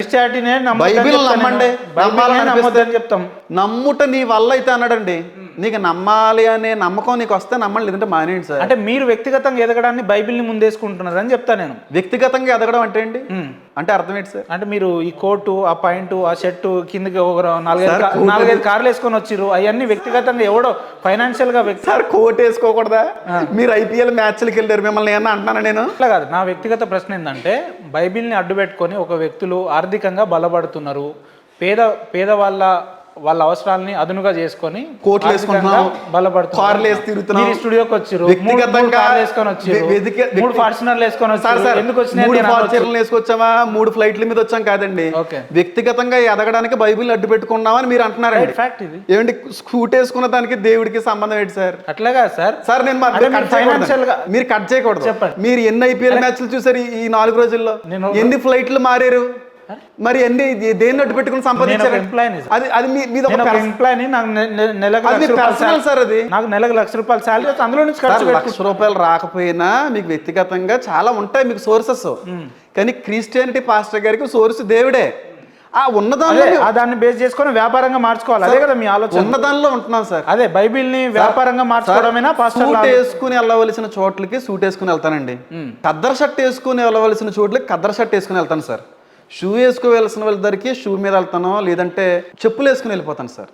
క్రిస్టియానిటీనే Bible నమ్మండి, నమ్మొద్దని చెప్తాం. నమ్ముట నీ వల్ల అయితే అన్నాడండి. నీకు నమ్మాలి అనే నమ్మకం నీకు వస్తే నమ్మండి, లేదంటే మానేయండి సార్. అంటే మీరు వ్యక్తిగతంగా ఎదగడాన్ని బైబిల్ని ముందేసుకుంటున్నారు అని చెప్తా నేను. వ్యక్తిగతంగా ఎదగడం అంటే ఏంటి? అంటే అర్థం ఏంటి సార్? అంటే మీరు ఈ కోటు, ఆ పాయింట్, ఆ షర్టు, కిందకి ఒక నాలుగైదు కార్లు వేసుకొని వచ్చిర్రు, అవన్నీ వ్యక్తిగతంగా ఎవడో ఫైనాన్షియల్ గా సార్ కోట్ వేసుకోకూడదా? మీరు ఐపీఎల్ మ్యాచ్లకి వెళ్ళారు, మిమ్మల్ని ఏమన్నా అంటున్నాను నేను? అట్లా కాదు. నా వ్యక్తిగత ప్రశ్న ఏంటంటే, బైబిల్ని అడ్డు పెట్టుకొని ఒక వ్యక్తులు ఆర్థికంగా బలపడుతున్నారు, వాళ్ళ అవసరాలని అదునుగా చేసుకొని కోట్లు వేసుకుంటున్నాం, బలపడుతున్నారు. స్టూడియోకి వచ్చారు, మూడు ఫార్చునర్లు వేసుకొని వచ్చారు. ఎందుకు వేసుకొచ్చామా? 3 ఫ్లైట్ల మీద వచ్చాం కాదండి. వ్యక్తిగతంగా ఎదగడానికి బైబిల్ అడ్డు పెట్టుకున్నామని మీరు అంటున్నారు. ఏమండి స్కూట్ వేసుకున్న దానికి దేవుడికి సంబంధం ఏంటి సార్? అట్లాగా సార్. సార్ నేను మీరు కట్ చేయకూడదు. చెప్పండి, మీరు ఎన్ని ఐపీఎల్ మ్యాచ్లు చూసారు ఈ 4 రోజుల్లో? ఎన్ని ఫ్లైట్లు మారారు? మరి అన్ని దేన్ని అడ్డు పెట్టుకుని సంపాదించారు? నాకు నెలకు ₹1,00,000 శాలరీ, అందులో నుంచి ₹1,00,000 రాకపోయినా మీకు వ్యక్తిగతంగా చాలా ఉంటాయి మీకు సోర్సెస్. కానీ క్రిస్టియానిటీ పాస్టర్ గారికి సోర్స్ దేవుడే. ఆ ఉన్నదాన్ని దాన్ని బేస్ చేసుకొని వ్యాపారంగా మార్చుకోవాలి. అదే కదా మీ ఆలోచన? ఉన్నదానిలో ఉంటున్నాం సార్. అదే బైబిల్ ని వ్యాపారంగా మార్చుకోవడమేనా? సూట్ వేసుకుని వెళ్ళవలసిన చోట్లకి సూట్ వేసుకుని వెళ్తానండి. కద్దర్ షర్ట్ వేసుకుని వెళ్ళవలసిన చోట్లకి కద్దర్ షర్ట్ వేసుకుని వెళ్తాను సార్. షూ వేసుకోవాల్సిన వాళ్ళ దగ్గరికి షూ మీద వెళ్తాను, లేదంటే చెప్పులు వేసుకుని వెళ్ళిపోతాను సార్.